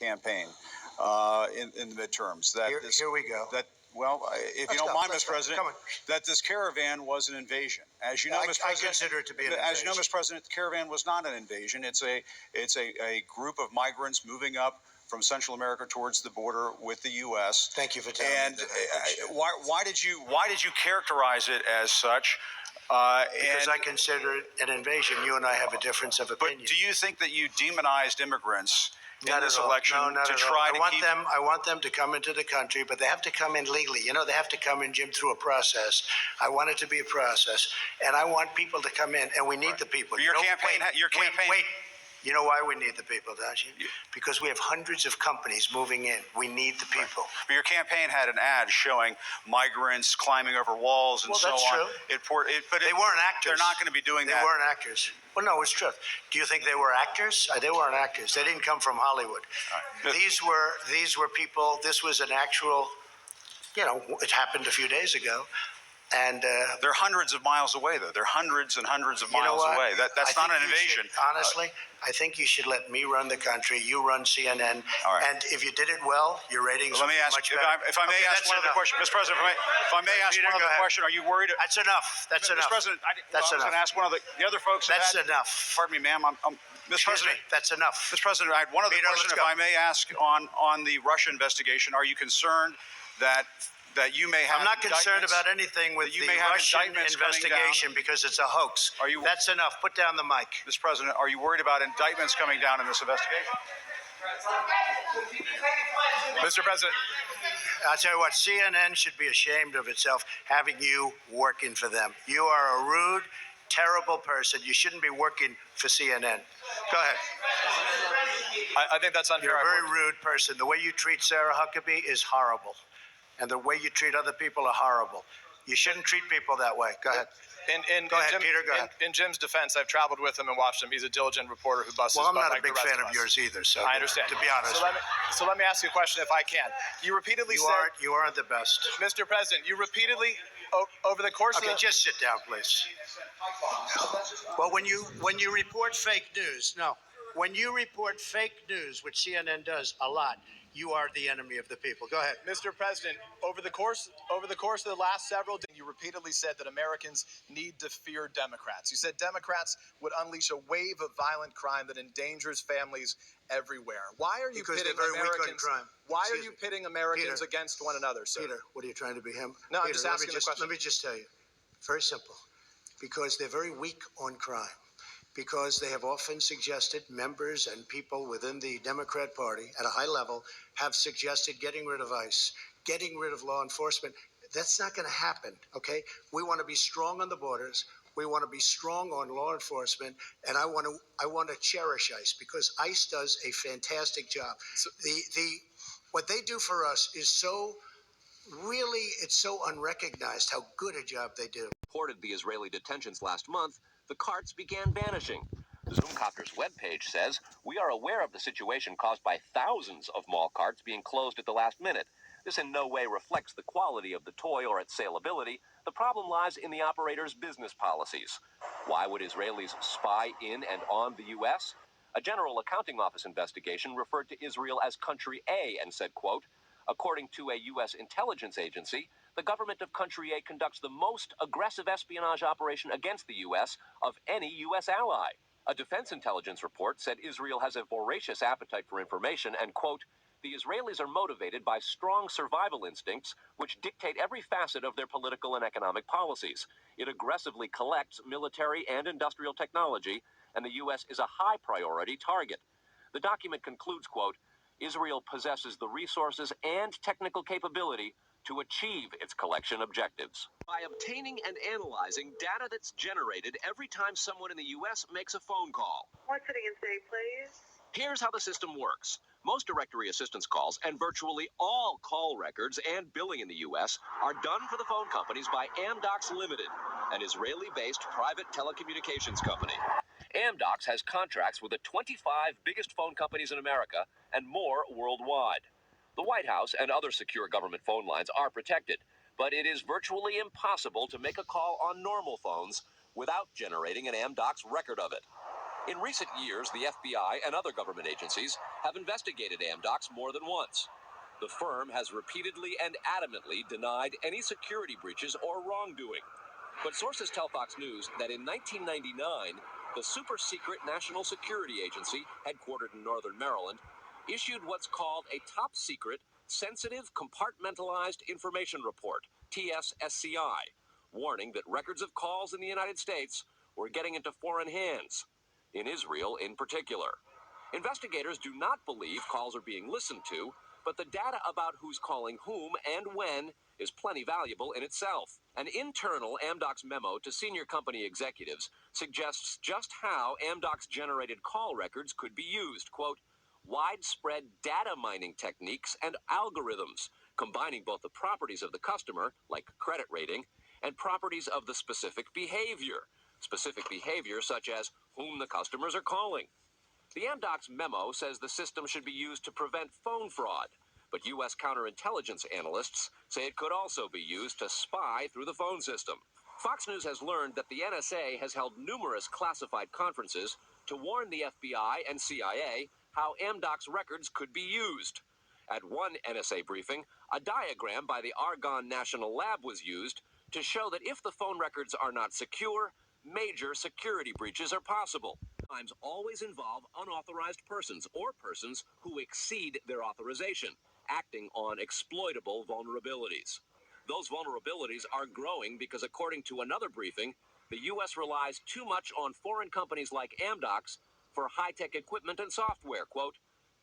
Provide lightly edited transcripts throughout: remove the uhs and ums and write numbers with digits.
campaign in the midterms. That here we go. If you don't mind, Mr. President, that this caravan was an invasion. As you know, Mr. President, I consider it to be an invasion. As you know, Mr. President, the caravan was not an invasion. It's a group of migrants moving up from Central America towards the border with the U.S. Thank you for telling me that. Why did you characterize it as such? Because I consider it an invasion. You and I have a difference of opinion. But do you think that you demonized immigrants in this election to try to keep them? I want them to come into the country, but they have to come in legally. You know, they have to come in, Jim, through a process. I want it to be a process, and I want people to come in, and we need the people. Your campaign. Wait. You know why we need the people, don't you? Because we have hundreds of companies moving in. We need the people. But your campaign had an ad showing migrants climbing over walls and so on. Well, that's true. But they weren't actors. They're not going to be doing that. They weren't actors. Well, no, it's true. Do you think they were actors? They weren't actors. They didn't come from Hollywood. Right. These were people. This was an actual. You know, it happened a few days ago. And they're hundreds of miles away, though. They're hundreds and hundreds of miles away. That's not an invasion. Honestly, I think you should let me run the country. You run CNN. All right. And if you did it well, your ratings would be much better. If I may ask one other question, Mr. President, if I may ask one other question, are you worried? That's enough. That's enough. Mr. President, I was going to ask one of the other folks. That's enough. Pardon me, ma'am. Mr. President, that's enough. Mr. President, I had one other question, if I may ask, on the Russia investigation. Are you concerned that you may have? I'm not concerned about anything with the Russian investigation because it's a hoax. That's enough. Put down the mic. Mr. President, are you worried about indictments coming down in this investigation? Mr. President. I'll tell you what, CNN should be ashamed of itself having you working for them. You are a rude, terrible person. You shouldn't be working for CNN. Go ahead. I think that's unfair. You're a very rude person. The way you treat Sarah Huckabee is horrible. And the way you treat other people are horrible. You shouldn't treat people that way. Go ahead. Go ahead, Peter. Go ahead. In Jim's defense, I've traveled with him and watched him. He's a diligent reporter who busts his butt. Well, I'm not a big fan of yours either, so I understand. To be honest. So let me ask you a question, if I can. You repeatedly said you aren't the best, Mr. President. You repeatedly over the course of just sit down, please. Well, when you report fake news, when you report fake news, which CNN does a lot, you are the enemy of the people. Go ahead. Mr. President, over the course of the last several days, you repeatedly said that Americans need to fear Democrats. You said Democrats would unleash a wave of violent crime that endangers families everywhere. Why are you pitting Americans? Why are you pitting Americans against one another, sir? Peter, what are you trying to be him? No, I'm just asking the question. Let me just tell you. Very simple. Because they're very weak on crime. Because they have often suggested, members and people within the Democrat Party at a high level have suggested getting rid of ICE, getting rid of law enforcement. That's not going to happen, okay? We want to be strong on the borders. We want to be strong on law enforcement, and I want to cherish ICE because ICE does a fantastic job. So what they do for us is so it's so unrecognized how good a job they do. Reported the Israeli detentions last month, the carts began vanishing. The Zoomcopter's webpage says, "We are aware of the situation caused by thousands of mall carts being closed at the last minute. This in no way reflects the quality of the toy or its saleability. The problem lies in the operator's business policies." Why would Israelis spy in and on the U.S.? A General Accounting Office investigation referred to Israel as Country A and said, quote, "According to a U.S. intelligence agency, the government of Country A conducts the most aggressive espionage operation against the U.S. of any U.S. ally." A defense intelligence report said Israel has a voracious appetite for information and, quote, "The Israelis are motivated by strong survival instincts which dictate every facet of their political and economic policies. It aggressively collects military and industrial technology, and the U.S. is a high priority target." The document concludes, quote, "Israel possesses the resources and technical capability to achieve its collection objectives." By obtaining and analyzing data that's generated every time someone in the U.S. makes a phone call. What's it again, say, please? Here's how the system works. Most directory assistance calls and virtually all call records and billing in the U.S. are done for the phone companies by Amdocs Limited, an Israeli-based private telecommunications company. Amdocs has contracts with the 25 biggest phone companies in America and more worldwide. The White House and other secure government phone lines are protected, but it is virtually impossible to make a call on normal phones without generating an Amdocs record of it. In recent years, the FBI and other government agencies have investigated Amdocs more than once. The firm has repeatedly and adamantly denied any security breaches or wrongdoing. But sources tell Fox News that in 1999, the super-secret National Security Agency, headquartered in Northern Maryland, issued what's called a top-secret, sensitive, compartmentalized information report, TSSCI, warning that records of calls in the United States were getting into foreign hands, in Israel in particular. Investigators do not believe calls are being listened to, but the data about who's calling whom and when is plenty valuable in itself. An internal Amdocs memo to senior company executives suggests just how Amdocs generated call records could be used. Quote, widespread data mining techniques and algorithms, combining both the properties of the customer, like credit rating, and properties of the specific behavior such as whom the customers are calling. The Amdocs memo says the system should be used to prevent phone fraud, but U.S. counterintelligence analysts say it could also be used to spy through the phone system. Fox News has learned that the NSA has held numerous classified conferences to warn the FBI and CIA how Amdocs records could be used. At one NSA briefing, a diagram by the Argonne National Lab was used to show that if the phone records are not secure, major security breaches are possible. Crimes always involve unauthorized persons or persons who exceed their authorization, acting on exploitable vulnerabilities. Those vulnerabilities are growing because, according to another briefing, the U.S. relies too much on foreign companies like Amdocs for high-tech equipment and software. Quote,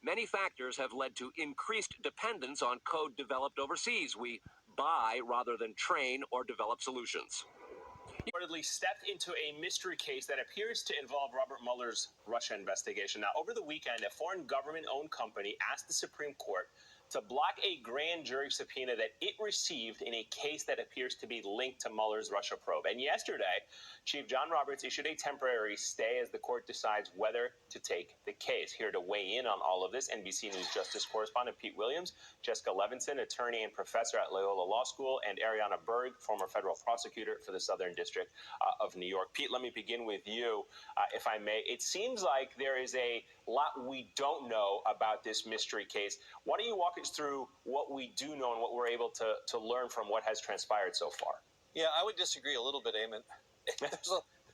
many factors have led to increased dependence on code developed overseas. We buy rather than train or develop solutions. Reportedly stepped into a mystery case that appears to involve Robert Mueller's Russia investigation. Now, over the weekend, a foreign government-owned company asked the Supreme Court to block a grand jury subpoena that it received in a case that appears to be linked to Mueller's Russia probe. And yesterday, Chief John Roberts issued a temporary stay as the court decides whether to take the case. Here to weigh in on all of this, NBC News Justice correspondent Pete Williams, Jessica Levinson, attorney and professor at Loyola Law School, and Ariana Berg, former federal prosecutor for the Southern District of New York. Pete, let me begin with you, if I may. It seems like there is a lot we don't know about this mystery case. Why don't you walk us through what we do know and what we're able to learn from what has transpired so far? Yeah, I would disagree a little bit, Eamon.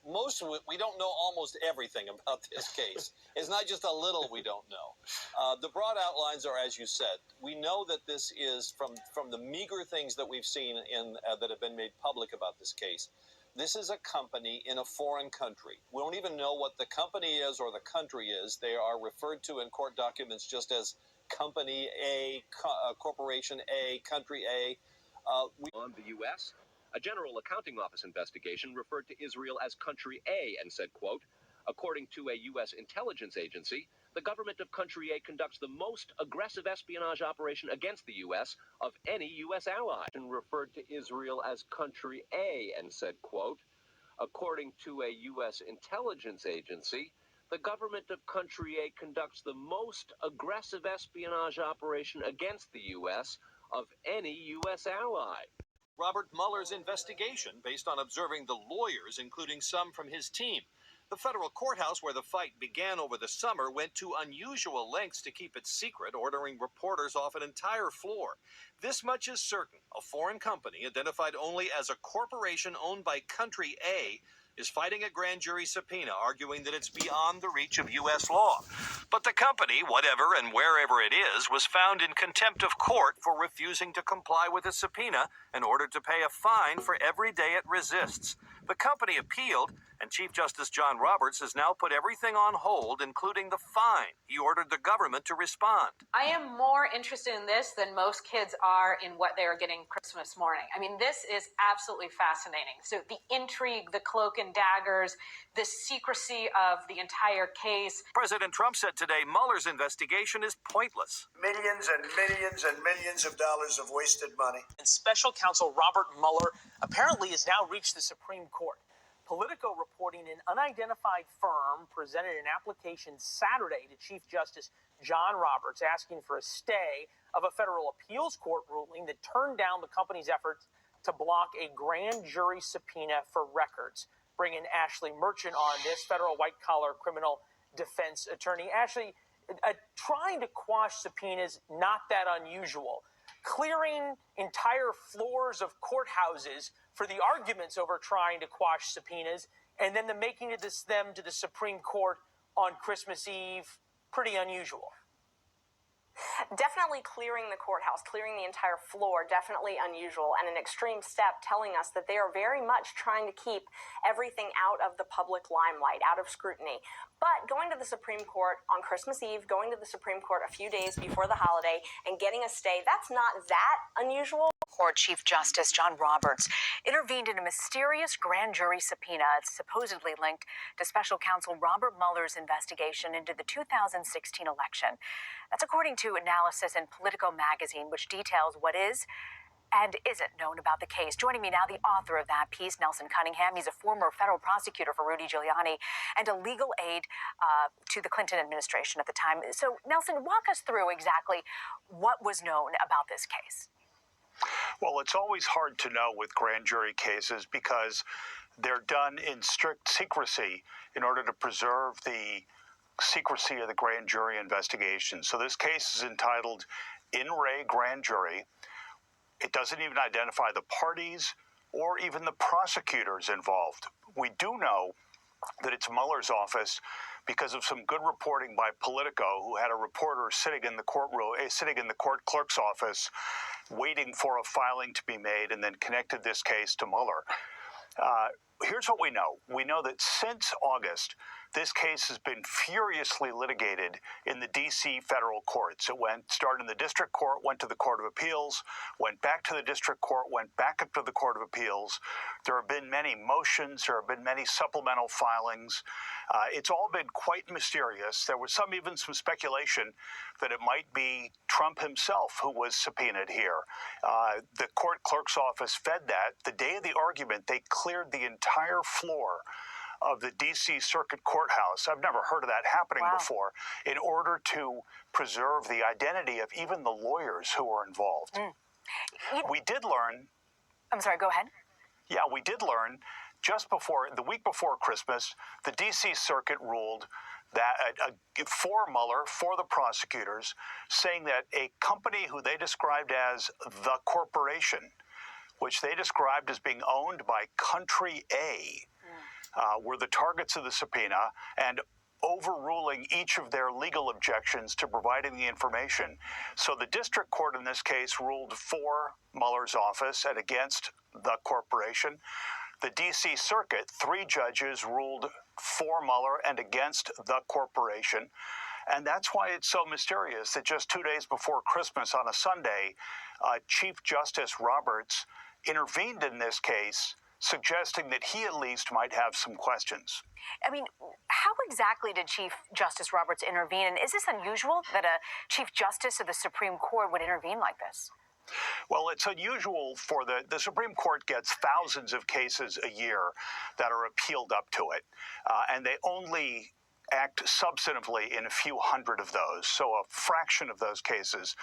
Most of it, we don't know almost everything about this case. It's not just a little we don't know. The broad outlines are, as you said, we know that this is from the meager things that we've seen that have been made public about this case. This is a company in a foreign country. We don't even know what the company is or the country is. They are referred to in court documents just as Company A, Corporation A, Country A. On the U.S., a General Accounting Office investigation referred to Israel as Country A and said, quote, according to a U.S. intelligence agency, the government of Country A conducts the most aggressive espionage operation against the U.S. of any U.S. ally. And referred to Israel as Country A and said, quote, according to a U.S. intelligence agency, the government of Country A conducts the most aggressive espionage operation against the U.S. of any U.S. ally. Robert Mueller's investigation based on observing the lawyers, including some from his team. The federal courthouse where the fight began over the summer went to unusual lengths to keep it secret, ordering reporters off an entire floor. This much is certain. A foreign company, identified only as a corporation owned by Country A, is fighting a grand jury subpoena, arguing that it's beyond the reach of U.S. law. But the company, whatever and wherever it is, was found in contempt of court for refusing to comply with a subpoena and ordered to pay a fine for every day it resists. The company appealed, and Chief Justice John Roberts has now put everything on hold, including the fine. He ordered the government to respond. I am more interested in this than most kids are in what they are getting Christmas morning. I mean, this is absolutely fascinating. So the intrigue, the cloak and daggers, the secrecy of the entire case. President Trump said today Mueller's investigation is pointless. Millions and millions and millions of dollars of wasted money. And special counsel Robert Mueller apparently has now reached the Supreme Court. Politico reporting an unidentified firm presented an application Saturday to Chief Justice John Roberts asking for a stay of a federal appeals court ruling that turned down the company's efforts to block a grand jury subpoena for records. bring in Ashley Merchant on this, federal white-collar criminal defense attorney. Ashley, trying to quash subpoenas, not that unusual. Clearing entire floors of courthouses for the arguments over trying to quash subpoenas, and then making them to the Supreme Court on Christmas Eve, pretty unusual. Definitely clearing the courthouse, clearing the entire floor, definitely unusual, and an extreme step telling us that they are very much trying to keep everything out of the public limelight, out of scrutiny. But going to the Supreme Court on Christmas Eve, going to the Supreme Court a few days before the holiday, and getting a stay, that's not that unusual. Court Chief Justice John Roberts intervened in a mysterious grand jury subpoena supposedly linked to special counsel Robert Mueller's investigation into the 2016 election. That's according to analysis in Politico magazine, which details what is and isn't known about the case. Joining me now, the author of that piece, Nelson Cunningham. He's a former federal prosecutor for Rudy Giuliani and a legal aide to the Clinton administration at the time. So, Nelson, walk us through exactly what was known about this case. Well, it's always hard to know with grand jury cases because they're done in strict secrecy in order to preserve the secrecy of the grand jury investigation. So this case is entitled In Re Grand Jury. It doesn't even identify the parties or even the prosecutors involved. We do know that it's Mueller's office because of some good reporting by Politico, who had a reporter sitting in the courtroom, sitting in the court clerk's office, waiting for a filing to be made, and then connected this case to Mueller. Here's what we know. We know that since August, this case has been furiously litigated in the D.C. federal courts. It started in the district court, went to the Court of Appeals, went back to the district court, went back up to the Court of Appeals. There have been many motions. There have been many supplemental filings. It's all been quite mysterious. There was even some speculation that it might be Trump himself who was subpoenaed here. The court clerk's office fed that. The day of the argument, they cleared the entire floor of the D.C. Circuit Courthouse. I've never heard of that happening before, in order to preserve the identity of even the lawyers who were involved. We did learn... I'm sorry, go ahead. Yeah, we did learn the week before Christmas, the D.C. Circuit ruled that for Mueller, for the prosecutors, saying that a company who they described as the corporation, which they described as being owned by Country A, were the targets of the subpoena, and overruling each of their legal objections to providing the information. So the district court in this case ruled for Mueller's office and against the corporation. The D.C. Circuit, 3 judges ruled for Mueller and against the corporation. And that's why it's so mysterious that just 2 days before Christmas on a Sunday, Chief Justice Roberts intervened in this case, suggesting that he at least might have some questions. I mean, how exactly did Chief Justice Roberts intervene? And is this unusual that a Chief Justice of the Supreme Court would intervene like this? Well, it's unusual for the Supreme Court gets thousands of cases a year that are appealed up to it, and they only act substantively in a few hundred of those, so a fraction of those cases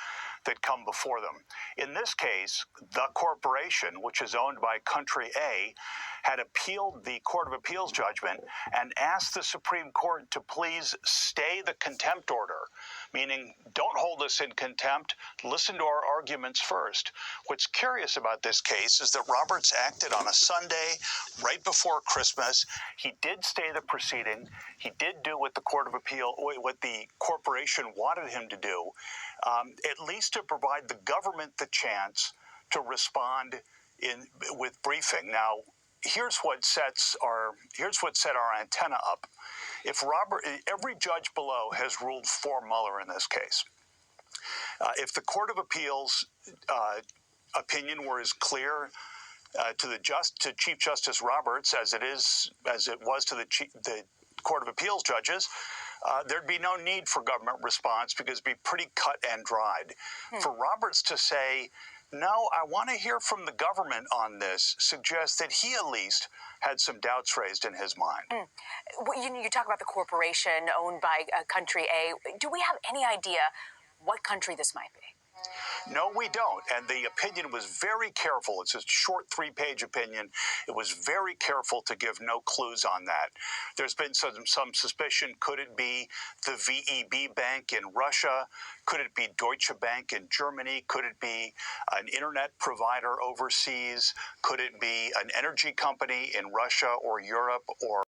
that come before them. In this case, the corporation, which is owned by Country A, had appealed the Court of Appeals judgment and asked the Supreme Court to please stay the contempt order, meaning don't hold us in contempt, listen to our arguments first. What's curious about this case is that Roberts acted on a Sunday right before Christmas. He did stay the proceeding. He did do what the Court of Appeal, what the corporation wanted him to do, at least to provide the government the chance to respond with briefing. Now, here's what set our antenna up. Every judge below has ruled for Mueller in this case. If the Court of Appeals opinion were as clear to Chief Justice Roberts as it was to the Court of Appeals judges, there'd be no need for government response because it'd be pretty cut and dried. For Roberts to say, no, I want to hear from the government on this, suggests that he at least had some doubts raised in his mind. You talk about the corporation owned by Country A. Do we have any idea what country this might be? No, we don't. And the opinion was very careful. It's a short 3-page opinion. It was very careful to give no clues on that. There's been some suspicion. Could it be the VEB Bank in Russia? Could it be Deutsche Bank in Germany? Could it be an internet provider overseas? Could it be an energy company in Russia or Europe or